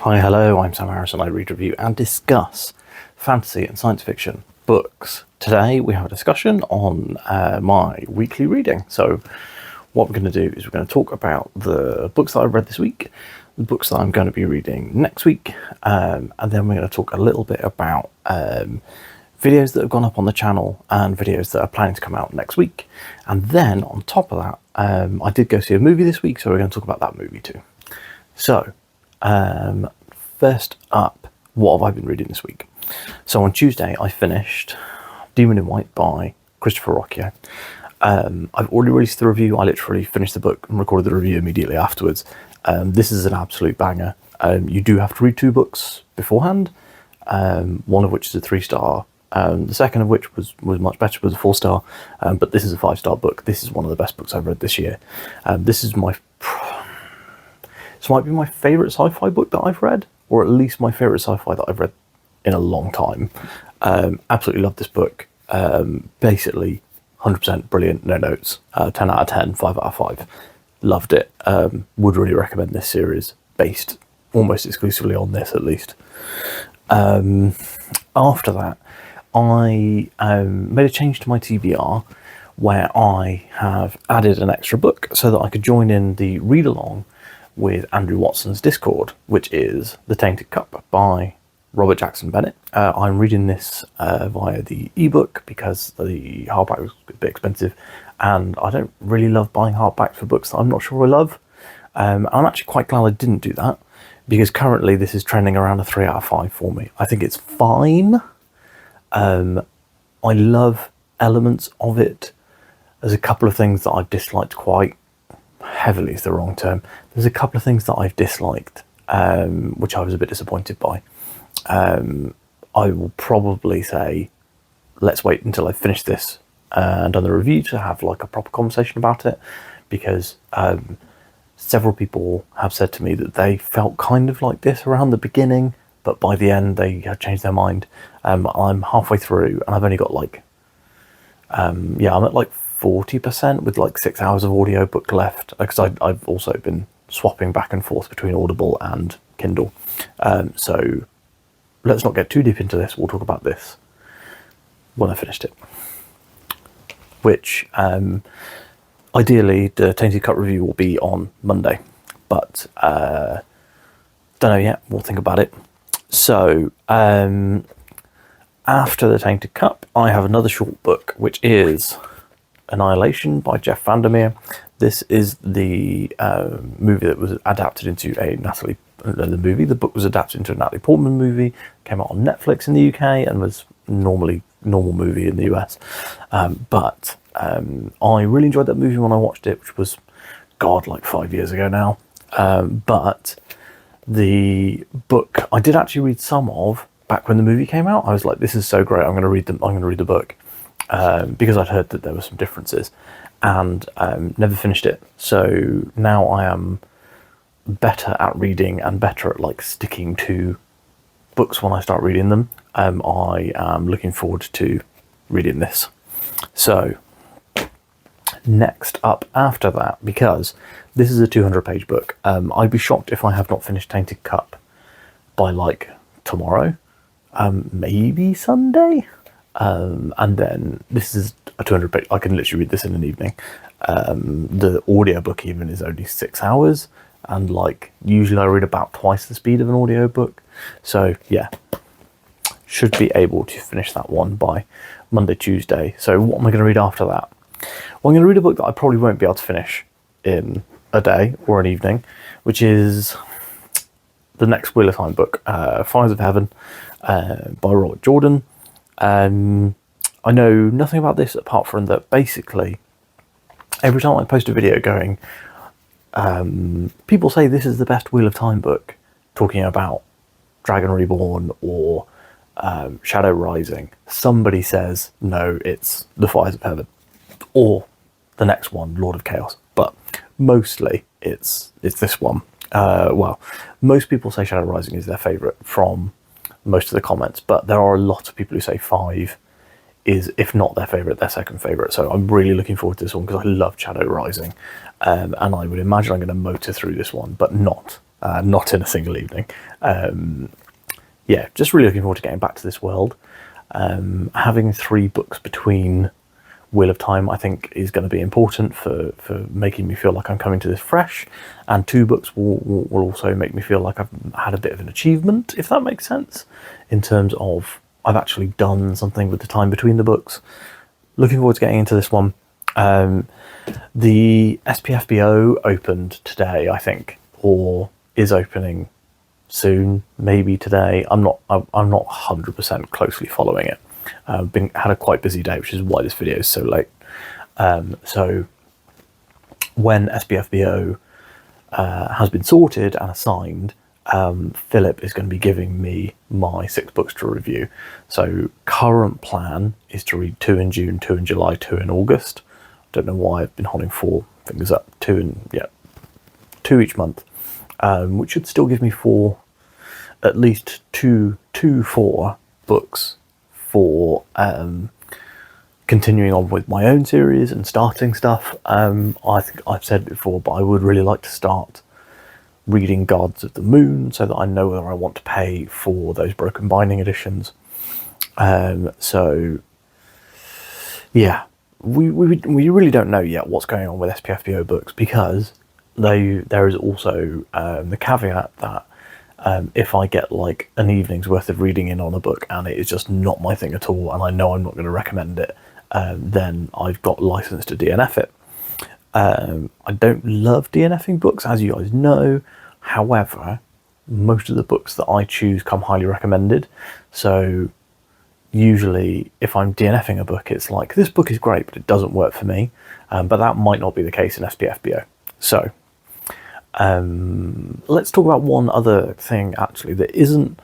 Hi, hello, I'm Sam Harris and I read, review and discuss fantasy and science fiction books. Today we have a discussion on my weekly reading. So what we're going to do is we're going to talk about the books that I've read this week, the books that I'm going to be reading next week, and then we're going to talk a little bit about videos that have gone up on the channel and videos that are planning to come out next week. And then on top of that, I did go see a movie this week, so we're going to talk about that movie too. So first up, what have I been reading this week? So on Tuesday I finished Demon in White by Christopher Rocchio. I've already released the review. I literally finished the book and recorded the review immediately afterwards. This is an absolute banger. You do have to read 2 books beforehand, one of which is a 3-star, the second of which was much better, was a 4-star, but this is a 5-star book. This is one of the best books I've read this year. This might be my favourite sci-fi book that I've read, or at least my favourite sci-fi that I've read in a long time. Absolutely love this book. Basically, 100% brilliant, no notes, 10 out of 10, 5 out of 5. Loved it. Would really recommend this series, based almost exclusively on this at least. After that, I made a change to my TBR where I have added an extra book so that I could join in the read-along with Andrew Watson's Discord, which is The Tainted Cup by Robert Jackson Bennett. I'm reading this via the ebook because the hardback was a bit expensive, and I don't really love buying hardbacks for books that I'm not sure I love. I'm actually quite glad I didn't do that, because currently this is trending around a 3 out of 5 for me. I think it's fine. I love elements of it. There's a couple of things that I've disliked quite heavily is the wrong term. There's a couple of things that I've disliked, which I was a bit disappointed by. I will probably say, let's wait until I've finished this and done the review to have like a proper conversation about it, because several people have said to me that they felt kind of like this around the beginning, but by the end they have changed their mind. I'm halfway through and I've only got like, I'm at like 40% with like 6 hours of audiobook left, because I've also been swapping back and forth between Audible and Kindle. So let's not get too deep into this. We'll talk about this when I finished it, which ideally the Tainted Cup review will be on Monday, but don't know yet. We'll think about it. So after the Tainted Cup, I have another short book, which is Annihilation by Jeff Vandermeer. This is the movie that was adapted into the book was adapted into a Natalie Portman movie, came out on Netflix in the UK and was normal movie in the US. But I really enjoyed that movie when I watched it, which was, like 5 years ago now. But the book I did actually read some of back when the movie came out. I was like, this is so great, I'm going to read the book. Because I'd heard that there were some differences, and never finished it. So now I am better at reading and better at like sticking to books when I start reading them. I am looking forward to reading this. So next up after that, because this is a 200-page book, I'd be shocked if I have not finished Tainted Cup by like tomorrow, maybe Sunday. And then this is a 200-page, I can literally read this in an evening. The audiobook even is only 6 hours, and like usually I read about twice the speed of an audiobook. So yeah, should be able to finish that one by Monday, Tuesday. So what am I going to read after that? Well, I'm going to read a book that I probably won't be able to finish in a day or an evening, which is the next Wheel of Time book, Fires of Heaven by Robert Jordan. I know nothing about this apart from that basically every time I post a video going, people say this is the best Wheel of Time book, talking about Dragon Reborn or Shadow Rising. Somebody says, no, it's The Fires of Heaven, or the next one, Lord of Chaos. But mostly it's this one. Well, most people say Shadow Rising is their favourite from most of the comments, but there are a lot of people who say 5 is, if not their favourite, their second favourite. So I'm really looking forward to this one because I love Shadow Rising, and I would imagine I'm going to motor through this one, but not not in a single evening. Yeah, just really looking forward to getting back to this world. Having 3 books between Wheel of Time, I think, is going to be important for making me feel like I'm coming to this fresh, and 2 books will also make me feel like I've had a bit of an achievement, if that makes sense, in terms of I've actually done something with the time between the books. Looking forward to getting into this one. The SPFBO opened today, I think, or is opening soon, maybe today. I'm not 100% closely following it. Had a quite busy day, which is why this video is so late. So when SPFBO has been sorted and assigned, Philip is going to be giving me my 6 books to review. So current plan is to read 2 in June, 2 in July, 2 in August. I don't know why I've been holding 4 fingers up. 2 each month, which should still give me at least 4 books for continuing on with my own series and starting stuff. I think I've said it before, but I would really like to start reading Guards of the Moon so that I know whether I want to pay for those broken binding editions. So yeah, we really don't know yet what's going on with SPFBO books, because there is also the caveat that if I get like an evening's worth of reading in on a book and it is just not my thing at all, and I know I'm not going to recommend it, then I've got license to DNF it. I don't love DNFing books, as you guys know. However, most of the books that I choose come highly recommended. So usually if I'm DNFing a book, it's like, this book is great, but it doesn't work for me. But that might not be the case in SPFBO. So let's talk about one other thing, actually, that isn't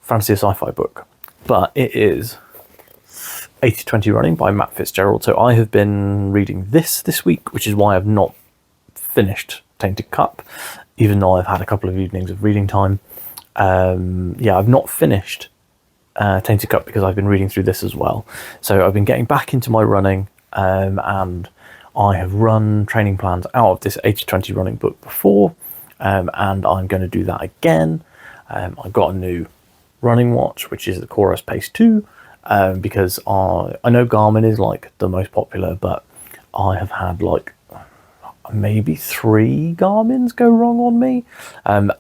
fantasy or sci-fi book, but it is 80/20 Running by Matt Fitzgerald. So I have been reading this week, which is why I've not finished Tainted Cup, even though I've had a couple of evenings of reading time. Yeah, I've not finished Tainted Cup because I've been reading through this as well. So I've been getting back into my running, and I have run training plans out of this 80/20 running book before, and I'm going to do that again. I've got a new running watch, which is the Chorus Pace 2, because I know Garmin is like the most popular, but I have had like maybe 3 Garmins go wrong on me, and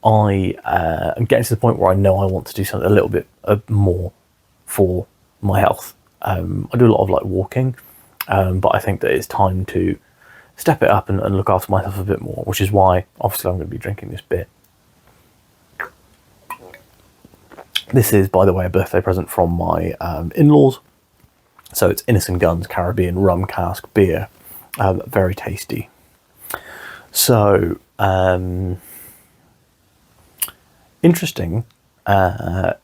I am getting to the point where I know I want to do something a little bit more for my health. I do a lot of like walking, but I think that it's time to step it up and look after myself a bit more, which is why obviously I'm going to be drinking this beer. This is, by the way, a birthday present from my in-laws. So it's Innocent Guns Caribbean rum cask beer. Very tasty. So, interesting. I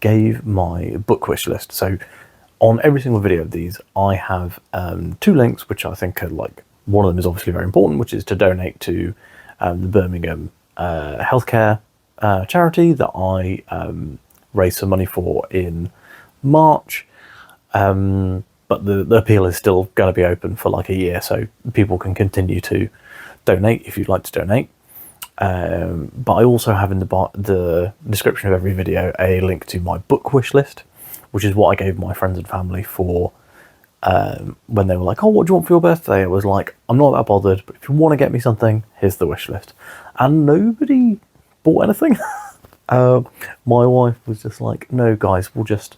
gave my book wish list. So on every single video of these, I have 2 links, which I think are like, one of them is obviously very important, which is to donate to the Birmingham healthcare charity that I raised some money for in March. But the appeal is still going to be open for like a year, so people can continue to donate if you'd like to donate. But I also have in the description of every video a link to my book wish list, which is what I gave my friends and family for when they were like, oh, what do you want for your birthday? I was like, I'm not that bothered, but if you want to get me something, here's the wish list. And nobody bought anything. My wife was just like, no guys, we'll just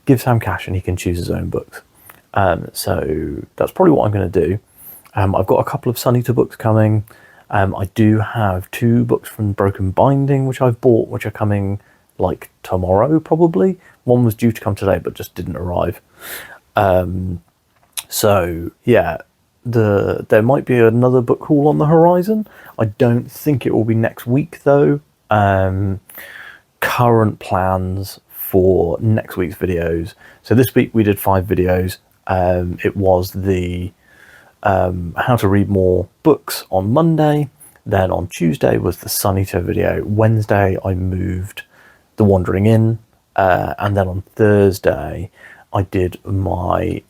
give Sam cash and he can choose his own books. So that's probably what I'm going to do. I've got a couple of Sunny to books coming. I do have 2 books from Broken Binding, which I've bought, which are coming like tomorrow, probably. One was due to come today, but just didn't arrive. So yeah, there might be another book haul on the horizon. I don't think it will be next week though. Current plans for next week's videos. So this week we did 5 videos. It was the how to read more books on Monday. Then on Tuesday was the Sunito video. Wednesday I moved The Wandering Inn. And then on Thursday I did my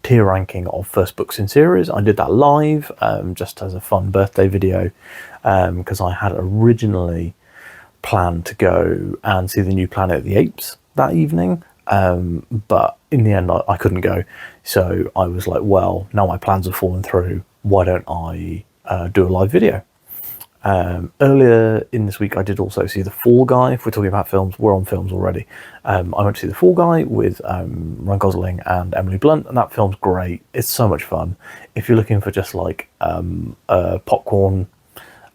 tier ranking of first books in series. I did that live just as a fun birthday video because I had originally planned to go and see the new Planet of the Apes that evening, but in the end I couldn't go, so I was like, well, now my plans have fallen through, why don't I do a live video. Earlier in this week I did also see The Fall Guy. If we're talking about films, we're on films already. I went to see The Fall Guy with Ryan Gosling and Emily Blunt, and that film's great. It's so much fun. If you're looking for just like a popcorn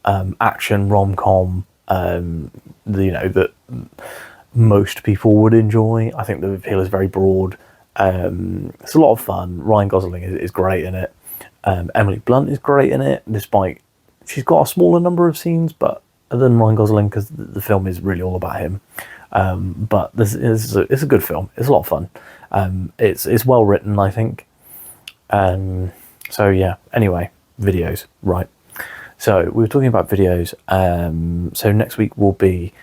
action rom-com that most people would enjoy, I think the appeal is very broad. It's a lot of fun. Ryan Gosling is great in it. Emily Blunt is great in it, despite she's got a smaller number of scenes than Ryan Gosling, because the film is really all about him. But it's a good film. It's a lot of fun. It's well written, I think. So yeah. Anyway, videos, right? So we were talking about videos. So next week will be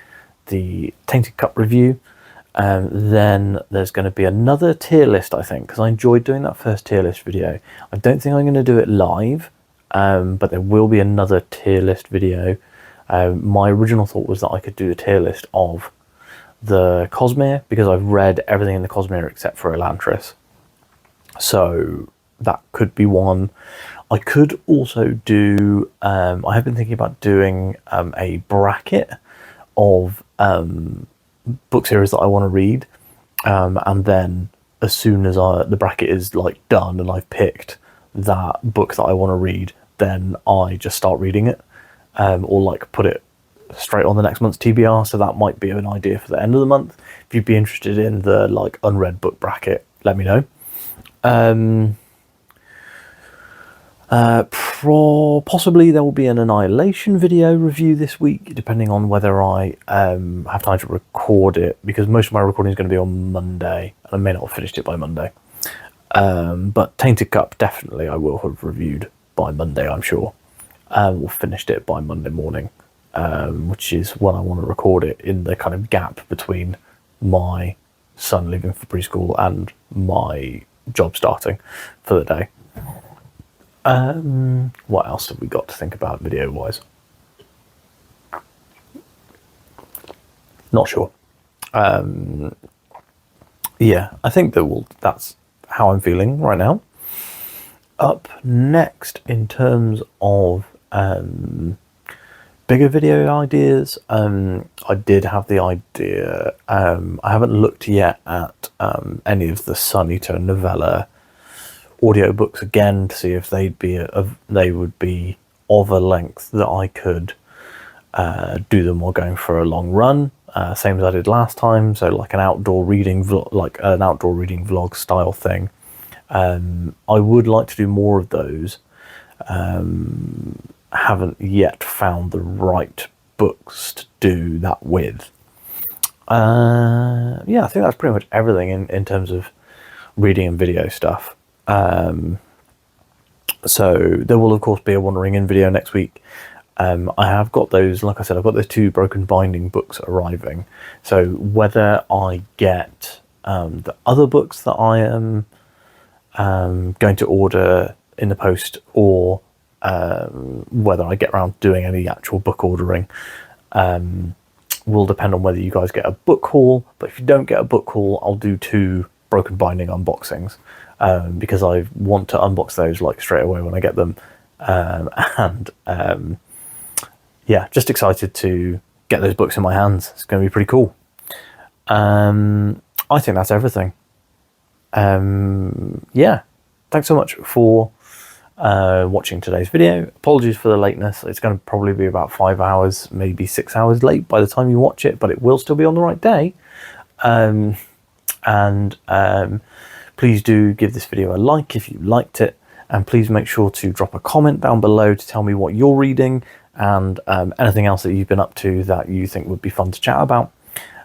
the Tainted Cup review. Then there's going to be another tier list, I think, because I enjoyed doing that first tier list video. I don't think I'm going to do it live, but there will be another tier list video. My original thought was that I could do the tier list of the Cosmere, because I've read everything in the Cosmere except for Elantris. So that could be one. I could also do, I have been thinking about doing a bracket of book series that I want to read, and then as soon as the bracket is like done and I've picked that book that I want to read, then I just start reading it, or like put it straight on the next month's TBR. So that might be an idea for the end of the month. If you'd be interested in the like unread book bracket, let me know. Possibly there will be an Annihilation video review this week, depending on whether I have time to record it, because most of my recording is going to be on Monday, and I may not have finished it by Monday. But Tainted Cup, definitely I will have reviewed by Monday, I'm sure. Or finished it by Monday morning, which is when I want to record it, in the kind of gap between my son leaving for preschool and my job starting for the day. What else have we got to think about video wise? Not sure. Yeah, I think that's how I'm feeling right now. Up next, in terms of bigger video ideas, I did have the idea, I haven't looked yet at any of the Sun Eater novella audiobooks again to see if they would be of a length that I could do them while going for a long run, same as I did last time. So like an outdoor reading vlog style thing. I would like to do more of those. Haven't yet found the right books to do that with. Yeah, I think that's pretty much everything in terms of reading and video stuff. So there will of course be a Wandering In video next week. I have got those, like I said, I've got those 2 Broken Binding books arriving. So whether I get the other books that I am going to order in the post, or whether I get around to doing any actual book ordering, will depend on whether you guys get a book haul. But if you don't get a book haul, I'll do 2 Broken Binding unboxings. Because I want to unbox those like straight away when I get them, yeah, just excited to get those books in my hands. It's going to be pretty cool. I think that's everything. Yeah, thanks so much for watching today's video. Apologies for the lateness. It's going to probably be about 5 hours, maybe 6 hours late by the time you watch it, but it will still be on the right day. Please do give this video a like if you liked it, and please make sure to drop a comment down below to tell me what you're reading, and anything else that you've been up to that you think would be fun to chat about.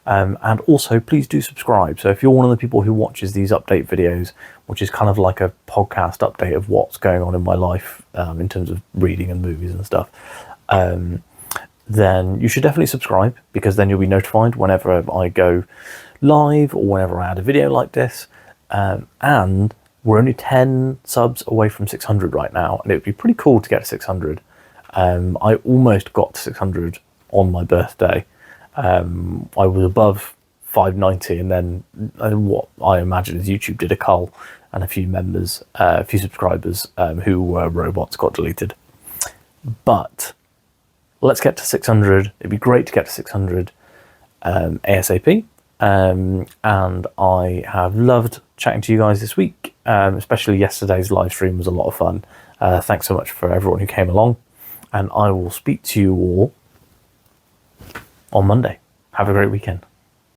And also please do subscribe. So if you're one of the people who watches these update videos, which is kind of like a podcast update of what's going on in my life in terms of reading and movies and stuff, then you should definitely subscribe, because then you'll be notified whenever I go live or whenever I add a video like this. And we're only 10 subs away from 600 right now, and it would be pretty cool to get to 600. I almost got to 600 on my birthday. I was above 590, and then what I imagine is YouTube did a cull, and a few members, a few subscribers who were robots got deleted. But let's get to 600. It'd be great to get to 600 ASAP. And I have loved chatting to you guys this week, especially yesterday's live stream was a lot of fun. Thanks so much for everyone who came along, and I will speak to you all on Monday. Have a great weekend.